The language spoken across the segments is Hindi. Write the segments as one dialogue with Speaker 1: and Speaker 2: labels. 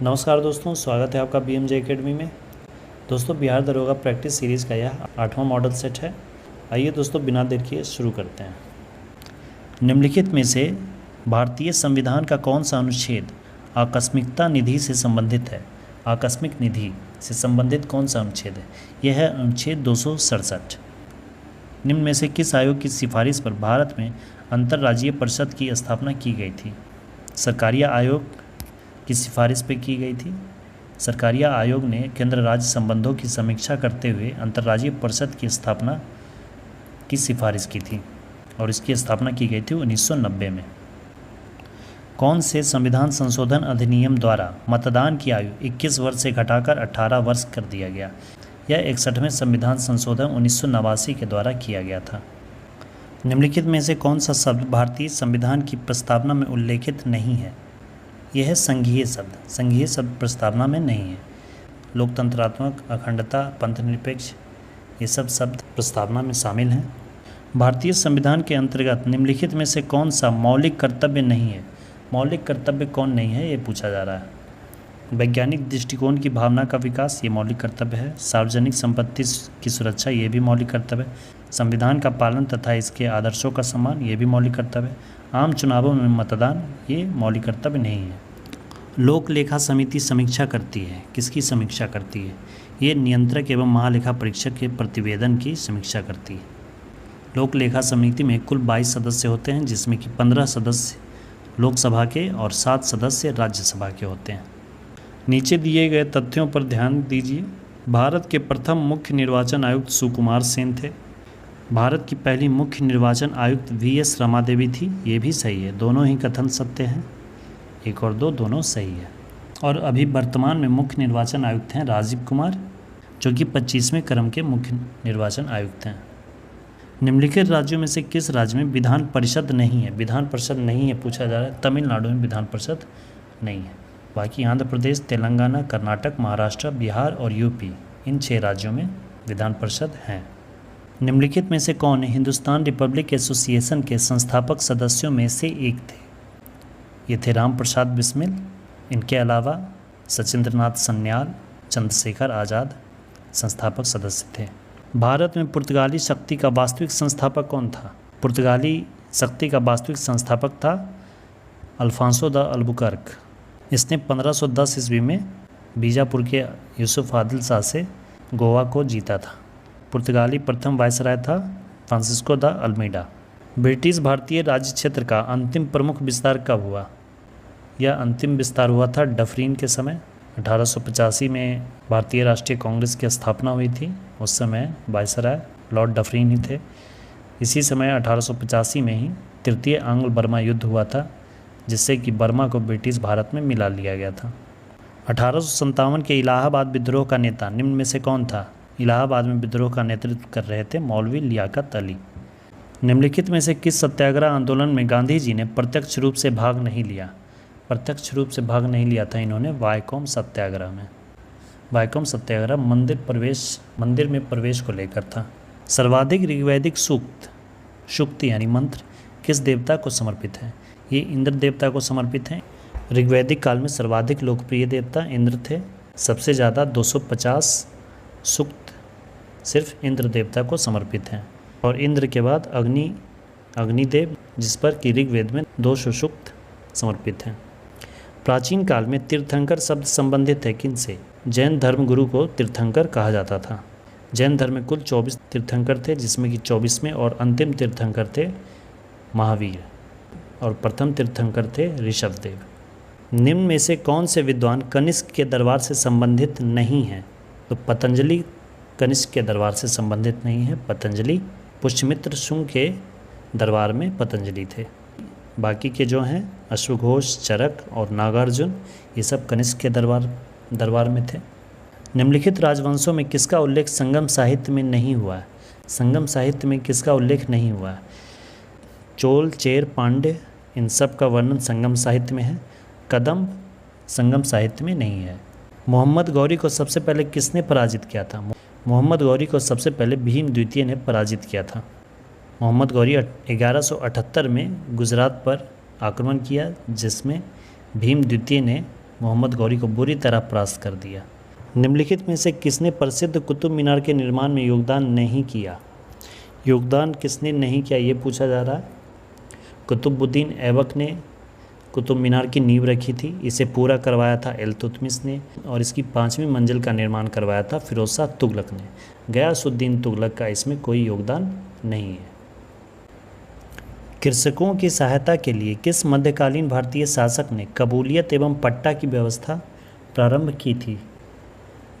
Speaker 1: नमस्कार दोस्तों, स्वागत है आपका BMJ एकेडमी में। दोस्तों, बिहार दरोगा प्रैक्टिस सीरीज़ का यह 8वां मॉडल सेट है। आइए दोस्तों, बिना देर किए शुरू करते हैं। निम्नलिखित में से भारतीय संविधान का कौन सा अनुच्छेद आकस्मिकता निधि से संबंधित है? आकस्मिक निधि से संबंधित कौन सा अनुच्छेद है? यह है अनुच्छेद 267। निम्न में से किस आयोग की सिफारिश पर भारत में अंतर्राज्यीय परिषद की स्थापना की गई थी? सरकारिया आयोग की सिफारिश पे की गई थी। सरकारिया आयोग ने केंद्र राज्य संबंधों की समीक्षा करते हुए अंतर्राज्यीय परिषद की स्थापना की सिफारिश की थी और इसकी स्थापना की गई थी 1990 में। कौन से संविधान संशोधन अधिनियम द्वारा मतदान की आयु 21 वर्ष से घटाकर 18 वर्ष कर दिया गया? यह 61वें संविधान संशोधन 1989 के द्वारा किया गया था। निम्नलिखित में से कौन सा शब्द भारतीय संविधान की प्रस्तावना में उल्लेखित नहीं है? यह है संघीय शब्द। संघीय शब्द प्रस्तावना में नहीं है। लोकतंत्रात्मक, अखंडता, पंथनिरपेक्ष, ये सब शब्द प्रस्तावना में शामिल हैं। भारतीय संविधान के अंतर्गत निम्नलिखित में से कौन सा मौलिक कर्तव्य नहीं है? मौलिक कर्तव्य कौन नहीं है, ये पूछा जा रहा है। वैज्ञानिक दृष्टिकोण की भावना का विकास, ये मौलिक कर्तव्य है। सार्वजनिक संपत्ति की सुरक्षा, ये भी मौलिक कर्तव्य है। संविधान का पालन तथा इसके आदर्शों का सम्मान, ये भी मौलिक कर्तव्य है। आम चुनावों में मतदान, ये मौलिक कर्तव्य नहीं है। लोक लेखा समिति समीक्षा करती है। किसकी समीक्षा करती है? ये नियंत्रक एवं महालेखा परीक्षक के प्रतिवेदन की समीक्षा करती है। लोक लेखा समिति में कुल 22 सदस्य होते हैं, जिसमें कि 15 सदस्य लोकसभा के और 7 सदस्य राज्यसभा के होते हैं। नीचे दिए गए तथ्यों पर ध्यान दीजिए। भारत के प्रथम मुख्य निर्वाचन आयुक्त सुकुमार सेन थे। भारत की पहली मुख्य निर्वाचन आयुक्त VS रमादेवी थी। ये भी सही है, दोनों ही कथन सत्य हैं। 1 और 2 दोनों सही है। और अभी वर्तमान में मुख्य निर्वाचन आयुक्त हैं राजीव कुमार, जो कि 25वें क्रम के मुख्य निर्वाचन आयुक्त हैं। निम्नलिखित राज्यों में से किस राज्य में विधान परिषद नहीं है? विधान परिषद नहीं है पूछा जा रहा है। तमिलनाडु में विधान परिषद नहीं है। बाकी आंध्र प्रदेश, तेलंगाना, कर्नाटक, महाराष्ट्र, बिहार और UP, इन 6 राज्यों में विधान परिषद हैं। निम्नलिखित में से कौन हिंदुस्तान रिपब्लिक एसोसिएशन के संस्थापक सदस्यों में से एक थे? ये थे राम प्रसाद बिस्मिल। इनके अलावा सचिंद्रनाथ सन्याल, चंद्रशेखर आज़ाद संस्थापक सदस्य थे। भारत में पुर्तगाली शक्ति का वास्तविक संस्थापक कौन था? पुर्तगाली शक्ति का वास्तविक संस्थापक था अल्फांसो द अल्बुकर्क। इसने 1510 ईस्वी में बीजापुर के यूसुफ आदिल शाह से गोवा को जीता था। पुर्तगाली प्रथम वायसराय था फ्रांसिस्को द अल्मीडा। ब्रिटिश भारतीय राज्य क्षेत्र का अंतिम प्रमुख विस्तार कब हुआ? यह अंतिम विस्तार हुआ था डफरीन के समय। 1885 में भारतीय राष्ट्रीय कांग्रेस की स्थापना हुई थी। उस समय वायसराय लॉर्ड डफरीन ही थे। इसी समय 1885 में ही तृतीय आंग्ल बर्मा युद्ध हुआ था, जिससे कि बर्मा को ब्रिटिश भारत में मिला लिया गया था। 1857 के इलाहाबाद विद्रोह का नेता निम्न में से कौन था? इलाहाबाद में विद्रोह का नेतृत्व कर रहे थे मौलवी लियाकत अली। निम्नलिखित में से किस सत्याग्रह आंदोलन में गांधी जी ने प्रत्यक्ष रूप से भाग नहीं लिया? प्रत्यक्ष रूप से भाग नहीं लिया था इन्होंने वायकोम सत्याग्रह में। वायकोम सत्याग्रह मंदिर में प्रवेश को लेकर था। सर्वाधिक ऋग्वैदिक सूक्त यानी मंत्र किस देवता को समर्पित है? ये इंद्र देवता को समर्पित हैं। ऋग्वैदिक काल में सर्वाधिक लोकप्रिय देवता इंद्र थे। सबसे ज़्यादा 250 सूक्त सिर्फ इंद्र देवता को समर्पित हैं। और इंद्र के बाद अग्निदेव, जिस पर कि ऋग्वेद में 200 सूक्त समर्पित हैं। प्राचीन काल में तीर्थंकर शब्द संबंधित है किन से? जैन धर्म गुरु को तीर्थंकर कहा जाता था। जैन धर्म में कुल 24 तीर्थंकर थे, जिसमें कि 24वें और अंतिम तीर्थंकर थे महावीर और प्रथम तीर्थंकर थे ऋषभदेव। निम्न में से कौन से विद्वान कनिष्क के दरबार से संबंधित नहीं हैं? तो पतंजलि कनिष्क के दरबार से संबंधित नहीं है। पतंजलि पुष्यमित्र शुंग के दरबार में पतंजलि थे। बाकी के जो हैं अश्वघोष, चरक और नागार्जुन, ये सब कनिष्क के दरबार में थे। निम्नलिखित राजवंशों में किसका उल्लेख संगम साहित्य में नहीं हुआ है? संगम साहित्य में किसका उल्लेख नहीं हुआ है? चोल, चेर, पांड्य, इन सब का वर्णन संगम साहित्य में है। कदम्ब संगम साहित्य में नहीं है। मोहम्मद गौरी को सबसे पहले किसने पराजित किया था? मोहम्मद गौरी को सबसे पहले भीम द्वितीय ने पराजित किया था। मोहम्मद गौरी 1178 में गुजरात पर आक्रमण किया, जिसमें भीम द्वितीय ने मोहम्मद गौरी को बुरी तरह परास्त कर दिया। निम्नलिखित में से किसने प्रसिद्ध कुतुब मीनार के निर्माण में योगदान नहीं किया? योगदान किसने नहीं किया ये पूछा जा रहा है। कुतुबुद्दीन ऐबक ने कुतुब मीनार की नींव रखी थी, इसे पूरा करवाया था इल्तुतमिश ने, और इसकी 5वीं मंजिल का निर्माण करवाया था फिरोज शाह तुगलक ने। गयासुद्दीन तुगलक का इसमें कोई योगदान नहीं है। कृषकों की सहायता के लिए किस मध्यकालीन भारतीय शासक ने कबूलियत एवं पट्टा की व्यवस्था प्रारंभ की थी?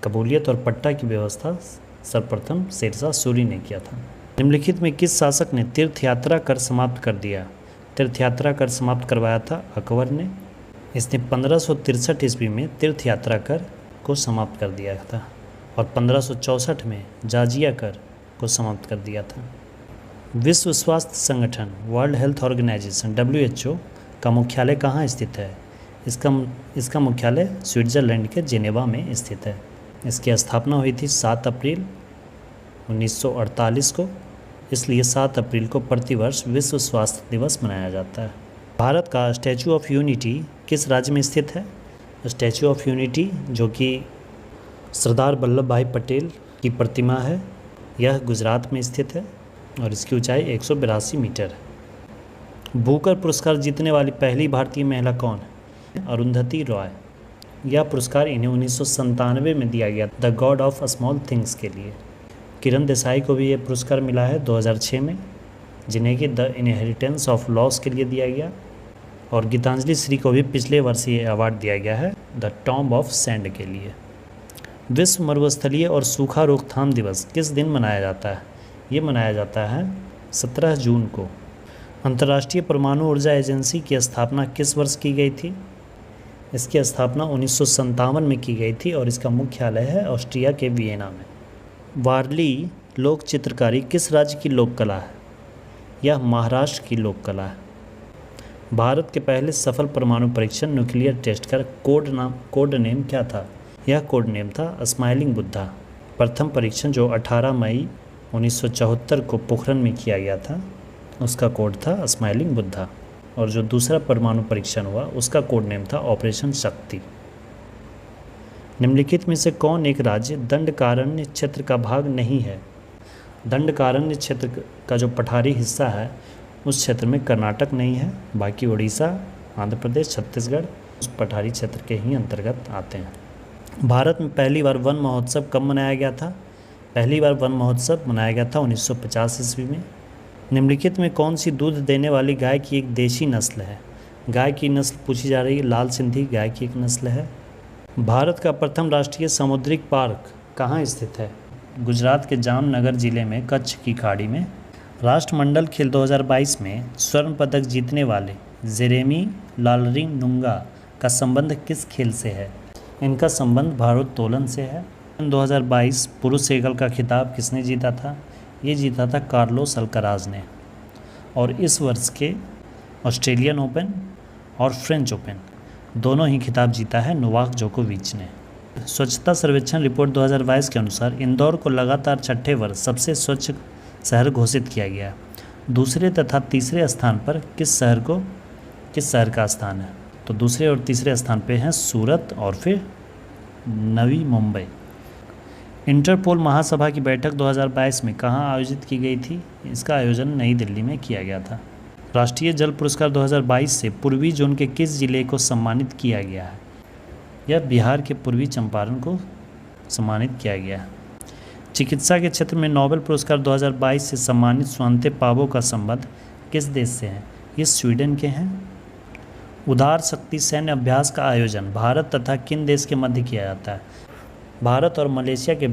Speaker 1: कबूलियत और पट्टा की व्यवस्था सर्वप्रथम शेरशाह सूरी ने किया था। निम्नलिखित में किस शासक ने तीर्थ यात्रा कर समाप्त कर दिया? तीर्थ यात्रा कर समाप्त करवाया था अकबर ने। इसने 1563 ईस्वी में तीर्थ यात्रा कर को समाप्त कर दिया था और 1564 में जाजिया कर को समाप्त कर दिया था। विश्व स्वास्थ्य संगठन वर्ल्ड हेल्थ ऑर्गेनाइजेशन WHO का मुख्यालय कहाँ स्थित है? इसका मुख्यालय स्विट्ज़रलैंड के जेनेवा में स्थित है। इसकी स्थापना हुई थी 7 अप्रैल 1948 को, इसलिए 7 अप्रैल को प्रतिवर्ष विश्व स्वास्थ्य दिवस मनाया जाता है। भारत का स्टैचू ऑफ यूनिटी किस राज्य में स्थित है? स्टैचू ऑफ यूनिटी जो कि सरदार वल्लभ भाई पटेल की प्रतिमा है, यह गुजरात में स्थित है और इसकी ऊंचाई 182 मीटर है। बुकर पुरस्कार जीतने वाली पहली भारतीय महिला कौन है? अरुंधति रॉय। यह पुरस्कार इन्हें 1997 में दिया गया the God of small things के लिए। किरण देसाई को भी यह पुरस्कार मिला है 2006 में, जिन्हें कि द इनहेरिटेंस ऑफ लॉस के लिए दिया गया, और गीतांजलि श्री को भी पिछले वर्ष ये अवार्ड दिया गया है द टॉम्ब ऑफ सैंड के लिए। विश्व मरुस्थलीय और सूखा रोकथाम दिवस किस दिन मनाया जाता है? ये मनाया जाता है 17 जून को। अंतर्राष्ट्रीय परमाणु ऊर्जा एजेंसी की स्थापना किस वर्ष की गई थी? इसकी स्थापना 1957 में की गई थी और इसका मुख्यालय है ऑस्ट्रिया के वियना में। वारली लोक चित्रकारी किस राज्य की लोक कला है? यह महाराष्ट्र की लोक कला है। भारत के पहले सफल परमाणु परीक्षण न्यूक्लियर टेस्ट का कोड नेम क्या था? यह कोड नेम था स्माइलिंग बुद्धा। प्रथम परीक्षण जो 18 मई 1974 को पोखरण में किया गया था, उसका कोड था स्माइलिंग बुद्धा, और जो दूसरा परमाणु परीक्षण हुआ उसका कोड नेम था ऑपरेशन शक्ति। निम्नलिखित में से कौन एक राज्य दंडकारण्य क्षेत्र का भाग नहीं है? दंडकारण्य क्षेत्र का जो पठारी हिस्सा है उस क्षेत्र में कर्नाटक नहीं है, बाकी उड़ीसा, आंध्र प्रदेश, छत्तीसगढ़ उस पठारी क्षेत्र के ही अंतर्गत आते हैं। भारत में पहली बार वन महोत्सव कब मनाया गया था? पहली बार वन महोत्सव मनाया गया था 1950 ईस्वी में। निम्नलिखित में कौन सी दूध देने वाली गाय की एक देशी नस्ल है? गाय की नस्ल पूछी जा रही है, लाल सिंधी गाय की एक नस्ल है। भारत का प्रथम राष्ट्रीय सामुद्रिक पार्क कहाँ स्थित है? गुजरात के जामनगर जिले में कच्छ की खाड़ी में। राष्ट्रमंडल खेल 2022 में स्वर्ण पदक जीतने वाले जेरेमी लालरिंगनुंगा का संबंध किस खेल से है? इनका संबंध भारोत्तोलन से है। 2022 पुरुष एकल का खिताब किसने जीता था? ये जीता था कार्लोस अल्काराज ने। और इस वर्ष के ऑस्ट्रेलियन ओपन और फ्रेंच ओपन दोनों ही खिताब जीता है नोवाक जोकोविच ने। स्वच्छता सर्वेक्षण रिपोर्ट 2022 के अनुसार इंदौर को लगातार 6ठे वर्ष सबसे स्वच्छ शहर घोषित किया गया। दूसरे तथा तीसरे स्थान पर किस शहर का स्थान है? तो दूसरे और तीसरे स्थान पे हैं सूरत और फिर नवी मुंबई। इंटरपोल महासभा की बैठक 2022 में कहाँ आयोजित की गई थी? इसका आयोजन नई दिल्ली में किया गया था। राष्ट्रीय जल पुरस्कार 2022 से पूर्वी जोन के किस जिले को सम्मानित किया गया है? यह बिहार के पूर्वी चंपारण को सम्मानित किया गया है। चिकित्सा के क्षेत्र में नोबेल पुरस्कार 2022 से सम्मानित स्वांते पावो का संबंध किस देश से है? ये स्वीडन के हैं। उदार शक्ति सैन्य अभ्यास का आयोजन भारत तथा किन देश के मध्य किया जाता है? भारत और मलेशिया के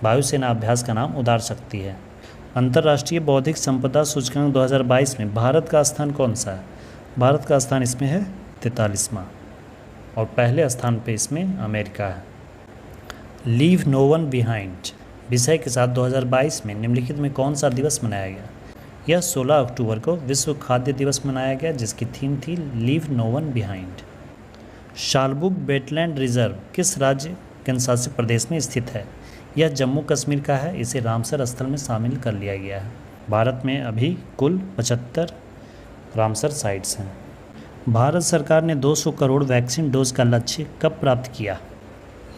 Speaker 1: वायुसेना अभ्यास का नाम उदार शक्ति है। अंतर्राष्ट्रीय बौद्धिक संपदा सूचकांक 2022 में भारत का स्थान कौन सा है? भारत का स्थान इसमें है 43वां और पहले स्थान पे इसमें अमेरिका है। लीव नो वन बिहाइंड विषय के साथ 2022 में निम्नलिखित में कौन सा दिवस मनाया गया? यह 16 अक्टूबर को विश्व खाद्य दिवस मनाया गया, जिसकी थीम थी leave no one behind. Shallabugh wetland reserve किस राज्य केंद्रशासित प्रदेश में स्थित है? यह जम्मू कश्मीर का है। इसे रामसर स्थल में शामिल कर लिया गया है। भारत में अभी कुल 75 रामसर साइट्स हैं। भारत सरकार ने 200 करोड़ वैक्सीन डोज का लक्ष्य कब प्राप्त किया?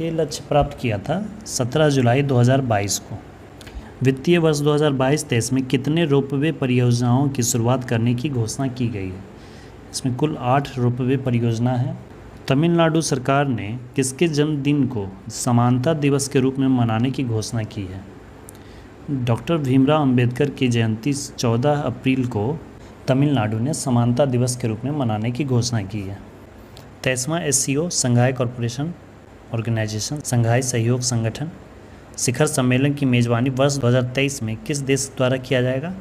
Speaker 1: ये लक्ष्य प्राप्त किया था 17 जुलाई 2022 को। वित्तीय वर्ष 2022-23 में कितने रोपवे परियोजनाओं की शुरुआत करने की घोषणा की गई है? इसमें कुल 8 रोपवे परियोजना है। तमिलनाडु सरकार ने किसके जन्मदिन को समानता दिवस के रूप में मनाने की घोषणा की है? डॉक्टर भीमराव अंबेडकर की जयंती 14 अप्रैल को तमिलनाडु ने समानता दिवस के रूप में मनाने की घोषणा की है। 23वां SCO संघाई कॉरपोरेशन ऑर्गेनाइजेशन संघाई सहयोग संगठन शिखर सम्मेलन की मेज़बानी वर्ष 2023 में किस देश द्वारा किया जाएगा?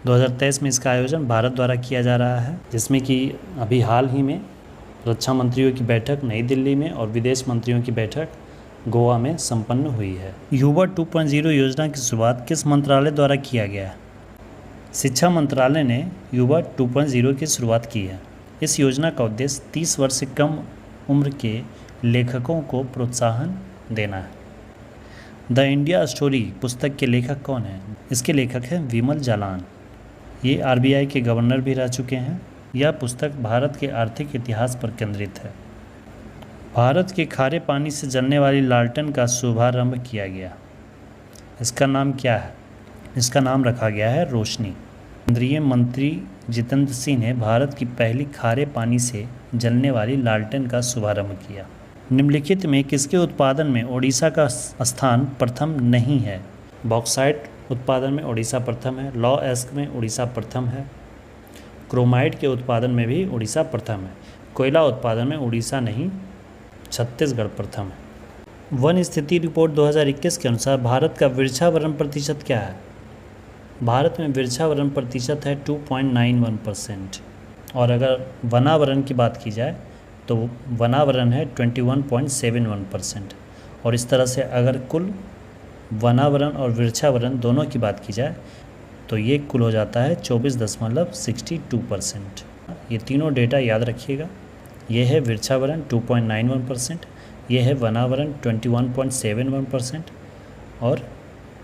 Speaker 1: 2023 में इसका आयोजन भारत द्वारा किया जा रहा है, जिसमें कि अभी हाल ही में रक्षा मंत्रियों की बैठक नई दिल्ली में और विदेश मंत्रियों की बैठक गोवा में संपन्न हुई है। युवा 2.0 योजना की शुरुआत किस मंत्रालय द्वारा किया गया है? शिक्षा मंत्रालय ने युवा 2.0 की शुरुआत की है। इस योजना का उद्देश्य 30 वर्ष से कम उम्र के लेखकों को प्रोत्साहन देना है। द इंडिया स्टोरी पुस्तक के लेखक कौन हैं? इसके लेखक हैं विमल जालान। ये RBI के गवर्नर भी रह चुके हैं। यह पुस्तक भारत के आर्थिक इतिहास पर केंद्रित है। भारत के खारे पानी से जलने वाली लालटेन का शुभारंभ किया गया। इसका नाम क्या है? इसका नाम रखा गया है रोशनी। केंद्रीय मंत्री जितेंद्र सिंह ने भारत की पहली खारे पानी से जलने वाली लालटेन का शुभारंभ किया। निम्नलिखित में किसके उत्पादन में ओडिशा का स्थान प्रथम नहीं है? बॉक्साइट उत्पादन में ओडिशा प्रथम है। लॉ एस्क में उड़ीसा प्रथम है। क्रोमाइट के उत्पादन में भी उड़ीसा प्रथम है। कोयला उत्पादन में उड़ीसा नहीं, छत्तीसगढ़ प्रथम है। वन स्थिति रिपोर्ट 2021 के अनुसार भारत का वृक्षावरण प्रतिशत क्या है? भारत में वृक्षावरण प्रतिशत है 2.91%। और अगर वनावरण की बात की जाए तो वनावरण है 21.71%। और इस तरह से अगर कुल वनावरण और वृक्षावरण दोनों की बात की जाए तो ये कुल हो जाता है 24.62%। ये तीनों डेटा याद रखिएगा। ये है वृक्षावरण 2.91%, ये है वनावरण 21.71% और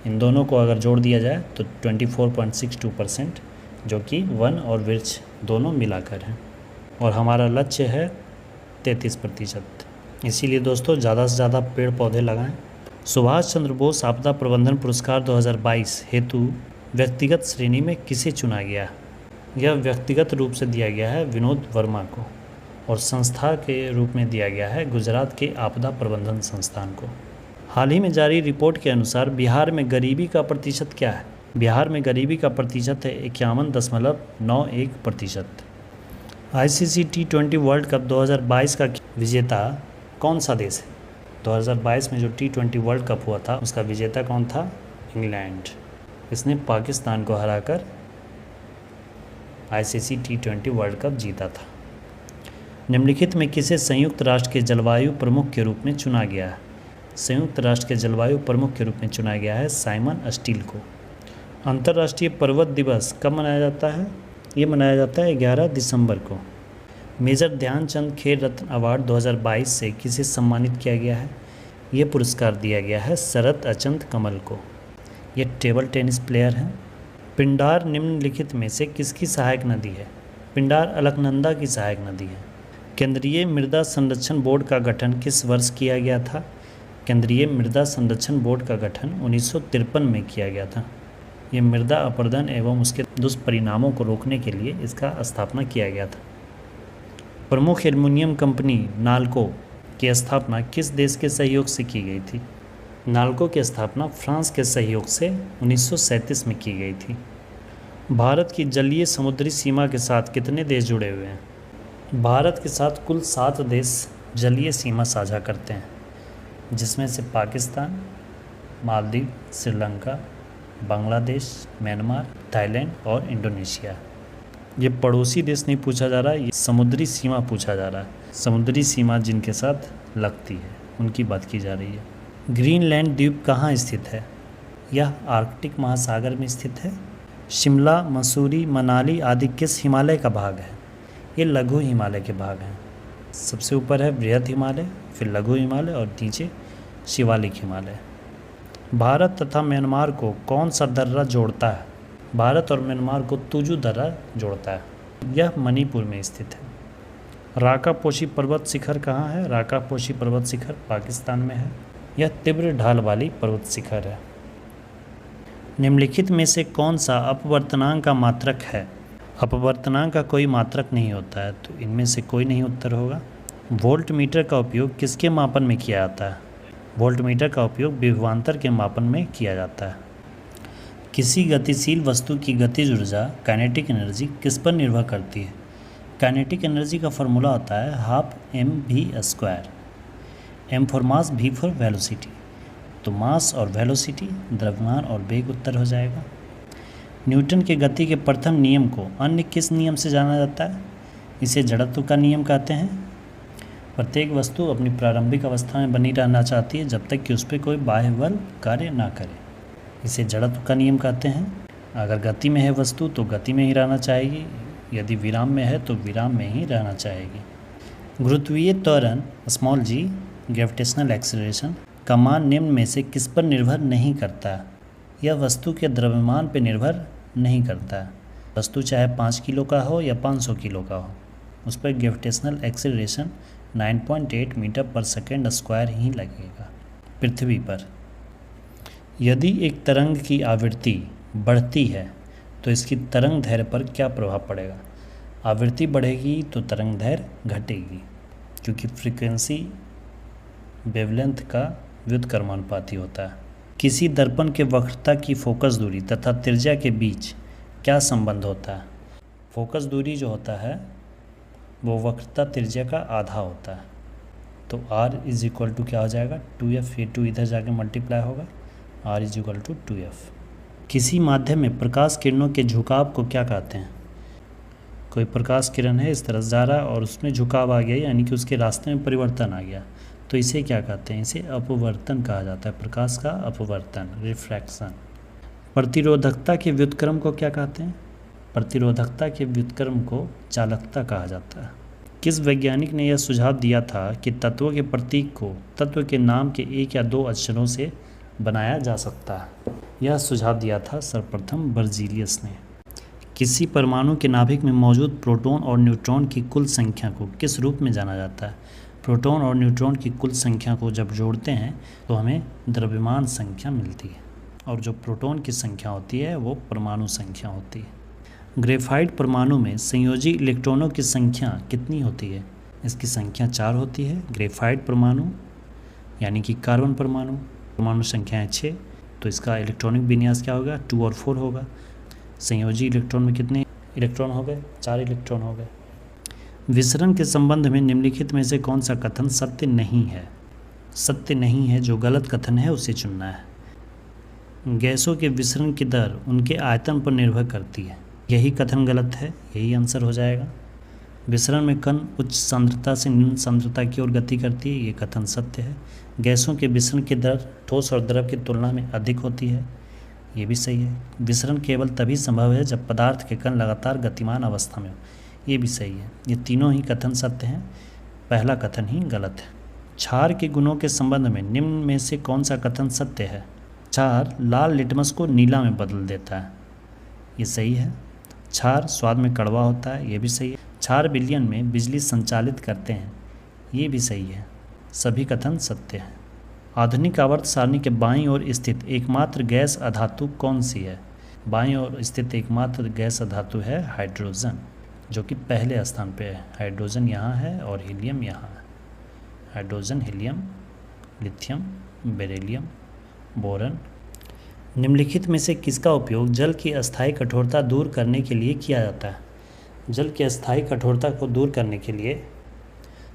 Speaker 1: इन दोनों को अगर जोड़ दिया जाए तो 24.62%, जो कि वन और वृक्ष दोनों मिलाकर हैं। और हमारा लक्ष्य है 33%। इसीलिए दोस्तों ज़्यादा से ज़्यादा पेड़ पौधे लगाएं। सुभाष चंद्र बोस आपदा प्रबंधन पुरस्कार 2022 हेतु व्यक्तिगत श्रेणी में किसे चुना गया? यह व्यक्तिगत रूप से दिया गया है विनोद वर्मा को और संस्था के रूप में दिया गया है गुजरात के आपदा प्रबंधन संस्थान को। हाल ही में जारी रिपोर्ट के अनुसार बिहार में गरीबी का प्रतिशत क्या है? बिहार में गरीबी का प्रतिशत है 51.91%। ICC T20 वर्ल्ड कप 2022 का विजेता कौन सा देश है? 2022 में जो T20 वर्ल्ड कप हुआ था उसका विजेता कौन था? इंग्लैंड। इसने पाकिस्तान को हराकर ICC T20 वर्ल्ड कप जीता था। निम्नलिखित में किसे संयुक्त राष्ट्र के जलवायु प्रमुख के रूप में चुना गया है? संयुक्त राष्ट्र के जलवायु प्रमुख के रूप में चुना गया है साइमन स्टील को। अंतर्राष्ट्रीय पर्वत दिवस कब मनाया जाता है? ये मनाया जाता है 11 दिसंबर को। मेजर ध्यानचंद खेल रत्न अवार्ड 2022 से किसे सम्मानित किया गया है? ये पुरस्कार दिया गया है शरद अचंत कमल को। ये टेबल टेनिस प्लेयर हैं। पिंडार निम्नलिखित में से किसकी सहायक नदी है? पिंडार अलकनंदा की सहायक नदी है। केंद्रीय मृदा संरक्षण बोर्ड का गठन किस वर्ष किया गया था? केंद्रीय मृदा संरक्षण बोर्ड का गठन 1953 में किया गया था। ये मृदा अपरदन एवं उसके दुष्परिणामों को रोकने के लिए इसका स्थापना किया गया था। प्रमुख एल्युमिनियम कंपनी नाल्को की स्थापना किस देश के सहयोग से की गई थी? नाल्को की स्थापना फ्रांस के सहयोग से 1937 में की गई थी। भारत की जलीय समुद्री सीमा के साथ कितने देश जुड़े हुए हैं? भारत के साथ कुल 7 देश जलीय सीमा साझा करते हैं, जिसमें से पाकिस्तान, मालदीव, श्रीलंका, बांग्लादेश, म्यांमार, थाईलैंड और इंडोनेशिया। ये पड़ोसी देश नहीं पूछा जा रहा है, ये समुद्री सीमा पूछा जा रहा है। समुद्री सीमा जिनके साथ लगती है उनकी बात की जा रही है। ग्रीनलैंड द्वीप कहाँ स्थित है? यह आर्कटिक महासागर में स्थित है। शिमला, मसूरी, मनाली आदि किस हिमालय का भाग है? ये लघु हिमालय के भाग हैं। सबसे ऊपर है बृहद हिमालय, फिर लघु हिमालय और नीचे शिवालिक हिमालय। भारत तथा म्यांमार को कौन सा दर्रा जोड़ता है? भारत और म्यांमार को तुजू दर्रा जोड़ता है। यह मणिपुर में स्थित है। राकापोशी पर्वत शिखर कहाँ है? राकापोशी पर्वत शिखर पाकिस्तान में है। यह तीव्र ढाल वाली पर्वत शिखर है। निम्नलिखित में से कौन सा अपवर्तनांक का मात्रक है? अपवर्तनांक का कोई मात्रक नहीं होता है, तो इनमें से कोई नहीं उत्तर होगा। वोल्टमीटर का उपयोग किसके मापन में किया जाता है? वोल्टमीटर का उपयोग विभवांतर के मापन में किया जाता है। किसी गतिशील वस्तु की गतिज ऊर्जा काइनेटिक एनर्जी किस पर निर्भर करती है? काइनेटिक एनर्जी का फॉर्मूला होता है half mv²। m for mass, v for velocity. तो मास और वेलोसिटी, द्रव्यमान और वेग उत्तर हो जाएगा। न्यूटन के गति के प्रथम नियम को अन्य किस नियम से जाना जाता है? इसे जड़त्व का नियम कहते हैं। प्रत्येक वस्तु अपनी प्रारंभिक अवस्था में बनी रहना चाहती है जब तक कि उस पर कोई बाह्य बल कार्य ना करे। इसे जड़त्व का नियम कहते हैं। अगर गति में है वस्तु तो गति में ही रहना चाहेगी, यदि विराम में है तो विराम में ही रहना चाहेगी। गुरुत्वीय त्वरण स्मॉल जी, ग्रेविटेशनल एक्सीलरेशन का मान निम्न में से किस पर निर्भर नहीं करता? यह वस्तु के द्रव्यमान पर निर्भर नहीं करता। वस्तु चाहे 5 किलो का हो या 500 किलो का हो, उस पर ग्रेविटेशनल एक्सीलरेशन 9.8 मीटर पर सेकेंड स्क्वायर ही लगेगा। पृथ्वी पर यदि एक तरंग की आवृत्ति बढ़ती है तो इसकी तरंग दैर्घ्य पर क्या प्रभाव पड़ेगा? आवृत्ति बढ़ेगी तो तरंग दैर्घ्य घटेगी, क्योंकि फ्रीक्वेंसी वेवलेंथ का व्युत्क्रमानुपाती होता है। किसी दर्पण के वक्रता की फोकस दूरी तथा त्रिज्या के बीच क्या संबंध होता है? फोकस दूरी जो होता है वो वक्रता त्रिज्या का आधा होता है। तो r इज इक्वल टू क्या हो जाएगा? 2f। ये 2 इधर जाके मल्टीप्लाई होगा, r is equal to 2f। किसी माध्यम में प्रकाश किरणों के झुकाव को क्या कहते हैं? कोई प्रकाश किरण है, इस तरफ जा रहा है और उसमें झुकाव आ गया, यानी कि उसके रास्ते में परिवर्तन आ गया, तो इसे क्या कहते हैं? इसे अपवर्तन कहा जाता है। प्रकाश का अपवर्तन, रिफ्रैक्शन। प्रतिरोधकता के व्युत्क्रम को क्या कहते हैं? प्रतिरोधकता के व्युत्क्रम को चालकता कहा जाता है। किस वैज्ञानिक ने यह सुझाव दिया था कि तत्वों के प्रतीक को तत्व के नाम के 1 या 2 अक्षरों से बनाया जा सकता है? यह सुझाव दिया था सर्वप्रथम बर्जीलियस ने। किसी परमाणु के नाभिक में मौजूद प्रोटॉन और न्यूट्रॉन की कुल संख्या को किस रूप में जाना जाता है? प्रोटॉन और न्यूट्रॉन की कुल संख्या को जब जोड़ते हैं तो हमें द्रव्यमान संख्या मिलती है, और जो प्रोटॉन की संख्या होती है वो परमाणु संख्या होती है। ग्रेफाइट परमाणु में संयोजी इलेक्ट्रॉनों की संख्या कितनी होती है? इसकी संख्या 4 होती है। ग्रेफाइट परमाणु यानी कि कार्बन परमाणु, परमाणु संख्या है 6, तो इसका इलेक्ट्रॉनिक विन्यास क्या होगा? 2 और 4 होगा। संयोजी इलेक्ट्रॉन में कितने इलेक्ट्रॉन हो गए? 4 इलेक्ट्रॉन हो गए। विसरण के संबंध में निम्नलिखित में से कौन सा कथन सत्य नहीं है? सत्य नहीं है, जो गलत कथन है उसे चुनना है। गैसों के विसरण की दर उनके आयतन पर निर्भर करती है, यही कथन गलत है, यही आंसर हो जाएगा। विसरण में कण उच्च सांद्रता से निम्न सांद्रता की ओर गति करती है, ये कथन सत्य है। गैसों के विसरण की दर ठोस और द्रव की तुलना में अधिक होती है, ये भी सही है। विसरण केवल तभी संभव है जब पदार्थ के कण लगातार गतिमान अवस्था में हो, ये भी सही है। ये तीनों ही कथन सत्य हैं, पहला कथन ही गलत है। क्षार के गुणों के संबंध में निम्न में से कौन सा कथन सत्य है? क्षार लाल लिटमस को नीला में बदल देता है, ये सही है। क्षार स्वाद में कड़वा होता है, ये भी सही है। क्षार विलयन में बिजली संचालित करते हैं, ये भी सही है। सभी कथन सत्य हैं। आधुनिक आवर्त सारणी के बाईं ओर स्थित एकमात्र गैस अधातु कौन सी है? बाईं ओर स्थित एकमात्र गैस अधातु है हाइड्रोजन, जो कि पहले स्थान पे है। हाइड्रोजन यहाँ है और हीलियम यहाँ है। Hydrogen, helium, lithium, beryllium, boron. निम्नलिखित में से किसका उपयोग जल की अस्थायी कठोरता दूर करने के लिए किया जाता है? जल की अस्थायी कठोरता को दूर करने के लिए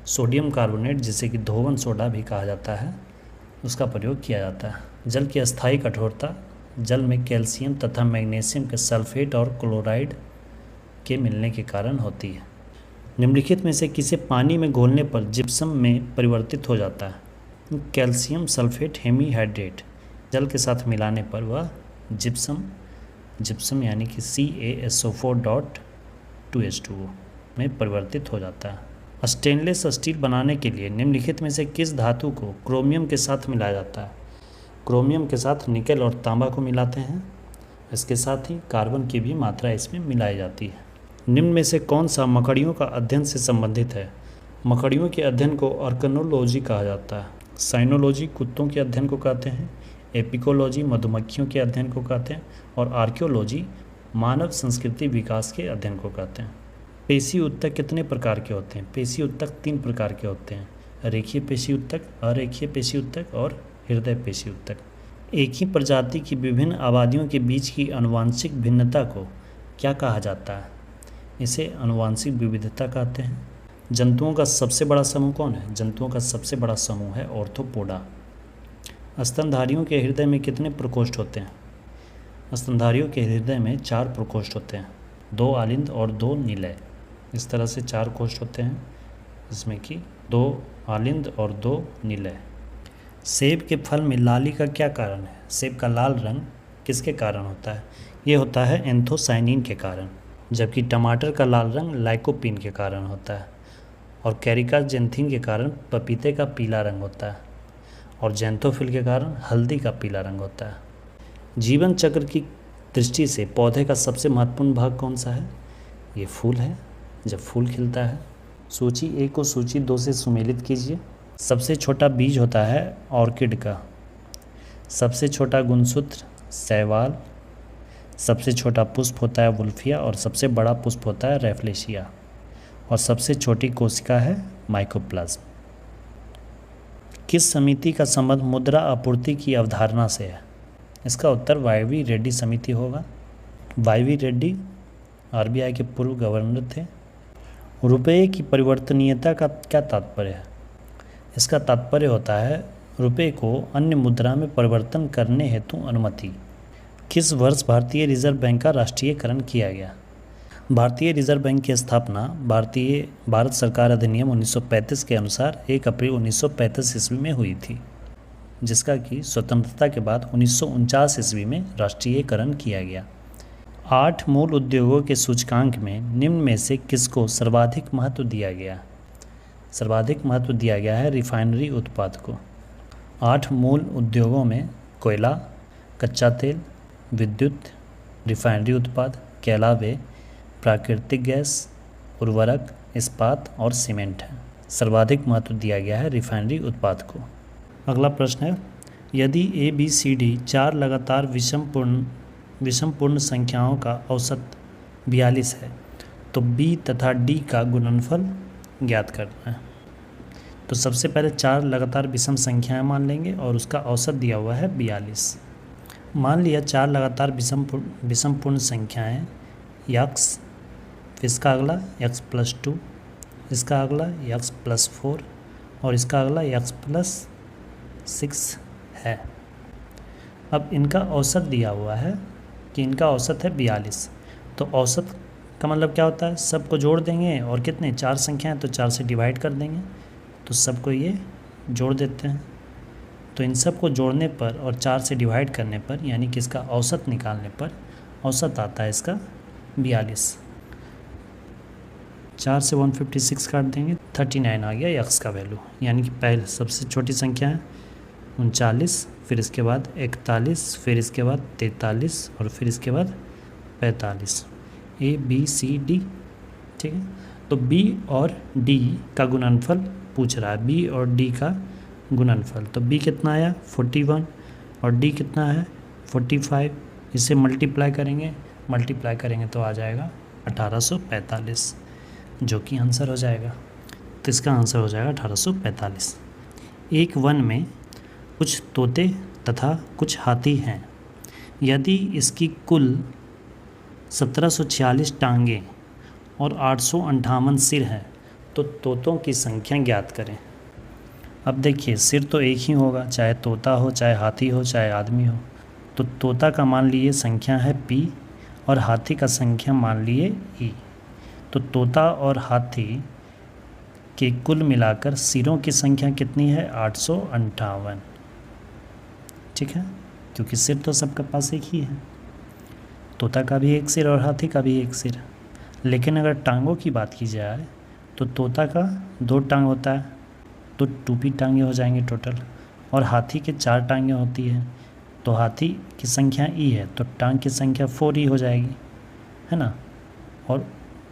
Speaker 1: सोडियम कार्बोनेट, जिसे कि धोवन सोडा भी कहा जाता है, उसका प्रयोग किया जाता है। जल की अस्थायी कठोरता जल में कैल्शियम तथा मैग्नीशियम के सल्फेट और क्लोराइड के मिलने के कारण होती है। निम्नलिखित में से किसे पानी में घोलने पर जिप्सम में परिवर्तित हो जाता है? कैल्शियम सल्फेट हेमीहाइड्रेट जल के साथ मिलाने पर वह जिप्सम यानी कि CaSO4.2H2O में परिवर्तित हो जाता है। स्टेनलेस स्टील बनाने के लिए निम्नलिखित में से किस धातु को क्रोमियम के साथ मिलाया जाता है? क्रोमियम के साथ निकल और तांबा को मिलाते हैं, इसके साथ ही कार्बन की भी मात्रा इसमें मिलाई जाती है। निम्न में से कौन सा मकड़ियों का अध्ययन से संबंधित है? मकड़ियों के अध्ययन को आर्कनोलॉजी कहा जाता है। साइनोलॉजी कुत्तों के अध्ययन को कहते हैं। एपिकोलॉजी मधुमक्खियों के अध्ययन को कहते हैं। और आर्कियोलॉजी मानव संस्कृति विकास के अध्ययन को कहते हैं। पेशी ऊतक कितने प्रकार के होते हैं? पेशी ऊतक 3 प्रकार के होते हैं, रेखीय पेशी ऊतक, अरेखीय पेशी ऊतक और हृदय पेशी ऊतक। एक ही प्रजाति की विभिन्न आबादियों के बीच की आनुवांशिक भिन्नता को क्या कहा जाता है? इसे आनुवांशिक विविधता कहते हैं। जंतुओं का सबसे बड़ा समूह कौन है? जंतुओं का सबसे बड़ा समूह है ऑर्थोपोडा। स्तनधारियों के हृदय में कितने प्रकोष्ठ होते हैं? स्तनधारियों के हृदय में 4 प्रकोष्ठ होते हैं, 2 आलिंद और 2 निलय। इस तरह से 4 कोष्ठ होते हैं, जिसमें कि 2 आलिंद और 2 निलय। सेब के फल में लाली का क्या कारण है? सेब का लाल रंग किसके कारण होता है? ये होता है एंथोसाइनिन के कारण। जबकि टमाटर का लाल रंग लाइकोपीन के कारण होता है। और कैरिका जेंथिन के कारण पपीते का पीला रंग होता है। और जेंथोफिल के कारण हल्दी का पीला रंग होता है। जीवन चक्र की दृष्टि से पौधे का सबसे महत्वपूर्ण भाग कौन सा है? ये फूल है, जब फूल खिलता है। सूची 1 को सूची 2 से सुमेलित कीजिए। सबसे छोटा बीज होता है ऑर्किड का। सबसे छोटा गुणसूत्र शैवाल। सबसे छोटा पुष्प होता है वुल्फिया और सबसे बड़ा पुष्प होता है रैफ्लेशिया। और सबसे छोटी कोशिका है माइकोप्लाज्म। किस समिति का संबंध मुद्रा आपूर्ति की अवधारणा से है? इसका उत्तर वाई.वी. रेड्डी समिति होगा। वाई.वी. रेड्डी आरबीआई के पूर्व गवर्नर थे। रुपये की परिवर्तनीयता का क्या तात्पर्य है? इसका तात्पर्य होता है रुपये को अन्य मुद्रा में परिवर्तन करने हेतु अनुमति। किस वर्ष भारतीय रिजर्व बैंक का राष्ट्रीयकरण किया गया? भारतीय रिजर्व बैंक की स्थापना भारत सरकार अधिनियम 1935 के अनुसार 1 अप्रैल 1935 ईस्वी में हुई थी, जिसका कि स्वतंत्रता के बाद 1949 ईस्वी में राष्ट्रीयकरण किया गया। 8 मूल उद्योगों के सूचकांक में निम्न में से किसको सर्वाधिक महत्व दिया गया? सर्वाधिक महत्व दिया गया है रिफाइनरी उत्पाद को। 8 मूल उद्योगों में कोयला, कच्चा तेल, विद्युत, रिफाइनरी उत्पाद के अलावे प्राकृतिक गैस, उर्वरक, इस्पात और सीमेंट है। सर्वाधिक महत्व दिया गया है रिफाइनरी उत्पाद को। अगला प्रश्न है, यदि ABCD 4 लगातार विषम पूर्ण संख्याओं का औसत 42 है तो B तथा D का गुणनफल ज्ञात करना है। तो सबसे पहले 4 लगातार विषम संख्याएं मान लेंगे और उसका औसत दिया हुआ है 42। मान लिया 4 लगातार विषम पूर्ण संख्याएं x, फिर इसका अगला x+2, इसका अगला x+4 और इसका अगला x+6 है। अब इनका औसत दिया हुआ है कि इनका औसत है 42। तो औसत का मतलब क्या होता है? सबको जोड़ देंगे और कितने 4 संख्याएं तो 4 से डिवाइड कर देंगे, तो सबको ये जोड़ देते हैं। तो इन सब को जोड़ने पर और 4 से डिवाइड करने पर यानी कि इसका औसत निकालने पर औसत आता है इसका 42। 4 से 156 काट देंगे, 39 आ गया x का वैल्यू। यानी कि पहले सबसे छोटी संख्या है 39, फिर इसके बाद 41, फिर इसके बाद 43 और फिर इसके बाद 45। ABCD, ठीक है। तो B और D का गुणनफल पूछ रहा है, B और D का गुणनफल। तो B कितना आया 41 और D कितना है 45। इसे मल्टीप्लाई करेंगे तो आ जाएगा 1845, जो कि आंसर हो जाएगा। तो इसका आंसर हो जाएगा 1845। एक वन में कुछ तोते तथा कुछ हाथी हैं। यदि इसकी कुल 1746 टांगें और 858 सिर हैं तो तोतों की संख्या ज्ञात करें। अब देखिए, सिर तो एक ही होगा, चाहे तोता हो, चाहे हाथी हो, चाहे आदमी हो। तो तोता का मान लिए संख्या है P और हाथी का संख्या मान लिए E। तो तोता और हाथी के कुल मिलाकर सिरों की संख्या कितनी है 858, ठीक है, क्योंकि सिर तो सबके पास एक ही है। तोता का भी एक सिर और हाथी का भी एक सिर। लेकिन अगर टांगों की बात की जाए तो तोता का 2 टांग होता है, तो 2P टांगे हो जाएंगे टोटल, और हाथी के 4 टांगे होती है। तो हाथी की संख्या E है तो टांग की संख्या 4E हो जाएगी, है ना। और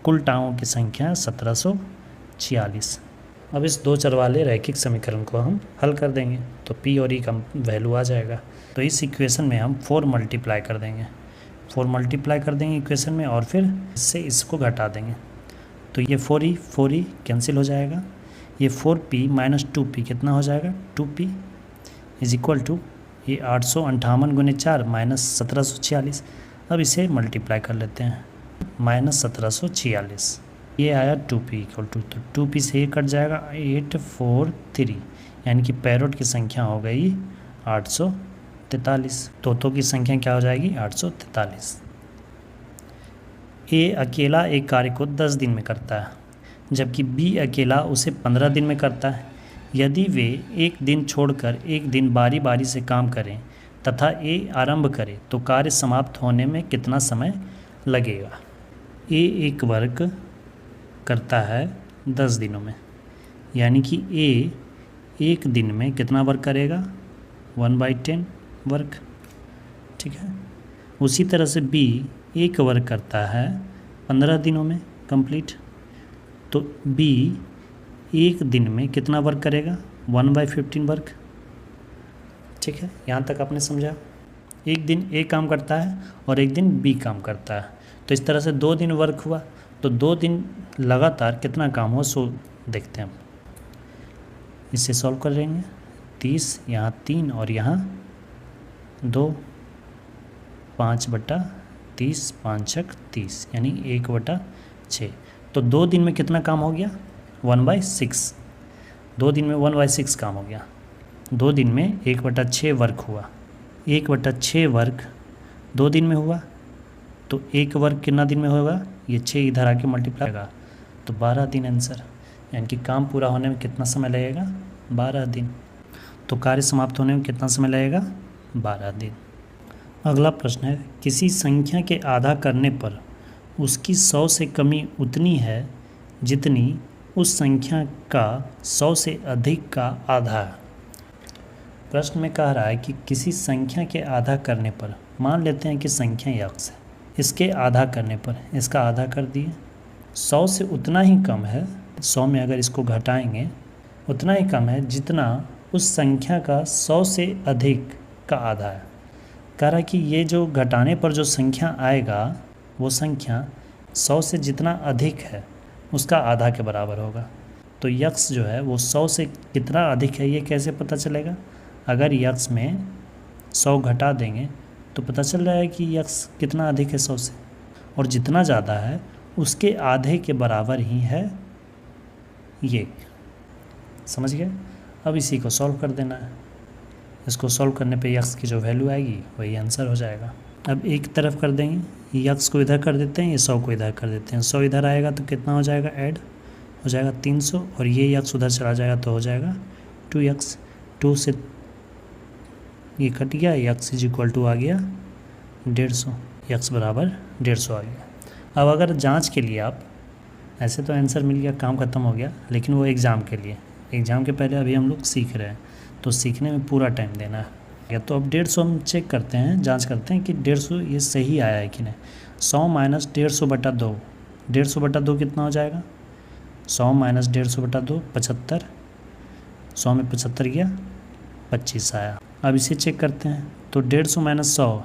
Speaker 1: कुल टांगों की संख्या 1746। अब इस दो चर वाले रैखिक समीकरण को हम हल कर देंगे तो p और e का वैल्यू आ जाएगा। तो इस इक्वेशन में हम 4 मल्टीप्लाई कर देंगे, 4 मल्टीप्लाई कर देंगे इक्वेशन में और फिर इससे इसको घटा देंगे। तो ये 4e कैंसिल हो जाएगा, ये 4p माइनस 2p कितना हो जाएगा 2p इज इक्वल टू ये 858 गुने 4 माइनस 1746। अब इसे मल्टीप्लाई कर लेते हैं, माइनस 1746 ये आया 2p इक्वल टू, तो 2p से ये कट जाएगा 843, यानी कि पैरोट की संख्या हो गई 843, तोतों की संख्या क्या हो जाएगी 843। ए अकेला एक कार्य को 10 दिन में करता है, जबकि बी अकेला उसे 15 दिन में करता है। यदि वे एक दिन छोड़कर एक दिन बारी बारी से काम करें तथा ए आरंभ करे तो कार्य समाप्त होने में कितना समय लगेगा। ए एक वर्क करता है 10 दिनों में, यानी कि ए एक दिन में कितना वर्क करेगा 1/10 वर्क, ठीक है। उसी तरह से बी एक वर्क करता है 15 दिनों में कंप्लीट, तो बी एक दिन में कितना वर्क करेगा 1/15 वर्क, ठीक है। यहाँ तक आपने समझा। एक दिन ए काम करता है और एक दिन बी काम करता है, तो इस तरह से 2 दिन वर्क हुआ, तो 2 दिन लगातार कितना काम हुआ सो देखते हैं हम। इसे सॉल्व कर लेंगे, 30 यहाँ 3 और यहाँ 2, 5/30 5 30 यानी 1/6। तो 2 दिन में कितना काम हो गया 1/6, 2 दिन में 1/6 काम हो गया। 2 दिन में 1/6 वर्क हुआ, 1/6 वर्क 2 दिन में हुआ, तो एक वर्क कितना दिन में होगा, ये 6 इधर आके मल्टीप्लाई होगा, तो 12 दिन आंसर, यानी कि काम पूरा होने में कितना समय लगेगा 12 दिन। तो कार्य समाप्त होने में कितना समय लगेगा 12 दिन। अगला प्रश्न है, किसी संख्या के आधा करने पर उसकी 100 से कमी उतनी है जितनी उस संख्या का 100 से अधिक का आधा है। प्रश्न में कह रहा है कि किसी संख्या के आधा करने पर, मान लेते हैं कि संख्या x है, इसके आधा करने पर इसका आधा कर दिए, 100 से उतना ही कम है, 100 में अगर इसको घटाएंगे उतना ही कम है जितना उस संख्या का 100 से अधिक का आधा है। कह रहा है कि ये जो घटाने पर जो संख्या आएगा वो संख्या 100 से जितना अधिक है उसका आधा के बराबर होगा। तो x जो है वो 100 से कितना अधिक है ये कैसे पता चलेगा। अगर x में 100 घटा देंगे तो पता चल रहा है कि x कितना अधिक है 100 से, और जितना ज़्यादा है उसके आधे के बराबर ही है ये, समझ गए। अब इसी को सॉल्व कर देना है, इसको सॉल्व करने पे x की जो वैल्यू आएगी वही आंसर हो जाएगा। अब एक तरफ कर देंगे, x को इधर कर देते हैं, ये 100 को इधर कर देते हैं, 100 इधर आएगा तो कितना हो जाएगा ऐड हो जाएगा 300, और ये x उधर चला जाएगा तो हो जाएगा 2x, 2 से ये कट गया, x इज इक्वल टू आ गया 150, x बराबर 150 आ गया। अब अगर जांच के लिए आप, ऐसे तो आंसर मिल गया काम ख़त्म हो गया, लेकिन वो एग्ज़ाम के लिए, एग्ज़ाम के पहले अभी हम लोग सीख रहे हैं तो सीखने में पूरा टाइम देना है। या तो अब 150 हम चेक करते हैं, जांच करते हैं कि 150 ये सही आया है कि नहीं। 100 माइनस 150/2, 150/2 कितना हो जाएगा 100 माइनस 150/2 75, 100 में 75 गया 25 आया। अब इसे चेक करते हैं तो 150 माइनस 100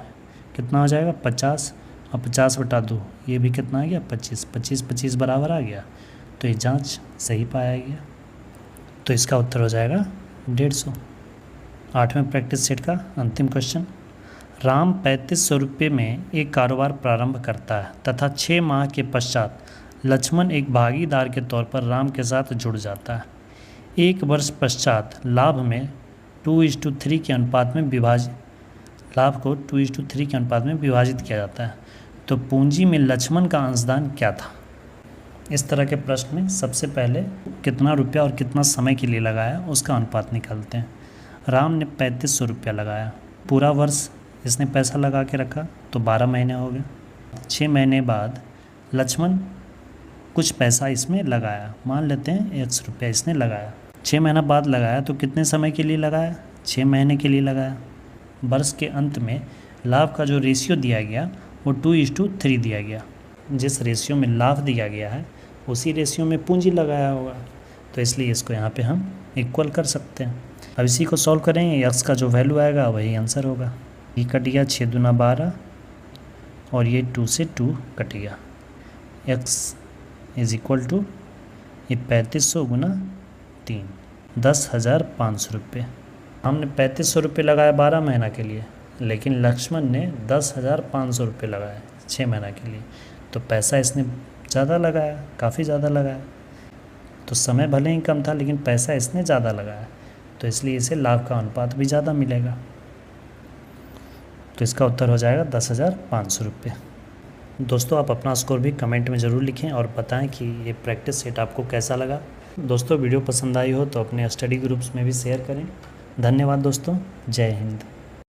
Speaker 1: कितना हो जाएगा 50, और 50/2 ये भी कितना आ गया 25, 25 बराबर आ गया, तो ये जांच सही पाया गया। तो इसका उत्तर हो जाएगा 150। 8वें प्रैक्टिस सेट का अंतिम क्वेश्चन, राम 3500 रुपये में एक कारोबार प्रारंभ करता है तथा 6 माह के पश्चात लक्ष्मण एक भागीदार के तौर पर राम के साथ जुड़ जाता है। 1 वर्ष पश्चात लाभ में 2:3 के अनुपात में विभाजित किया जाता है, तो पूंजी में लक्ष्मण का अंशदान क्या था। इस तरह के प्रश्न में सबसे पहले कितना रुपया और कितना समय के लिए लगाया उसका अनुपात निकालते हैं। राम ने 3500 रुपया लगाया, पूरा वर्ष इसने पैसा लगा के रखा तो 12 महीने हो गए। 6 महीने बाद लक्ष्मण कुछ पैसा इसमें लगाया, मान लेते हैं 100 रुपया इसने लगाया। 6 महीना बाद लगाया तो कितने समय के लिए लगाया 6 महीने के लिए लगाया। वर्ष के अंत में लाभ का जो रेशियो दिया गया वो 2:3 दिया गया। जिस रेशियो में लाभ दिया गया है उसी रेशियो में पूंजी लगाया होगा, तो इसलिए इसको यहाँ पे हम इक्वल कर सकते हैं। अब इसी को सॉल्व करेंगे, x का जो वैल्यू आएगा वही आंसर होगा। ये कट गया 6 दूना 12 और ये 2 से 2 कट गया। x इज़ इक्वल टू ये 3500 गुना 3, 10,500 रुपये। हमने 3500 रुपये लगाया 12 महीना के लिए, लेकिन लक्ष्मण ने 10,500 रुपये लगाए 6 महीना के लिए। तो पैसा इसने ज़्यादा लगाया, काफ़ी ज़्यादा लगाया। तो समय भले ही कम था लेकिन पैसा इसने ज़्यादा लगाया, तो इसलिए इसे लाभ का अनुपात भी ज़्यादा मिलेगा। तो इसका उत्तर हो जाएगा 10,500 रुपये। दोस्तों आप अपना स्कोर भी कमेंट में ज़रूर लिखें और बताएं कि ये प्रैक्टिस सेट आपको कैसा लगा। दोस्तों वीडियो पसंद आई हो तो अपने स्टडी ग्रुप्स में भी शेयर करें। धन्यवाद दोस्तों, जय हिंद।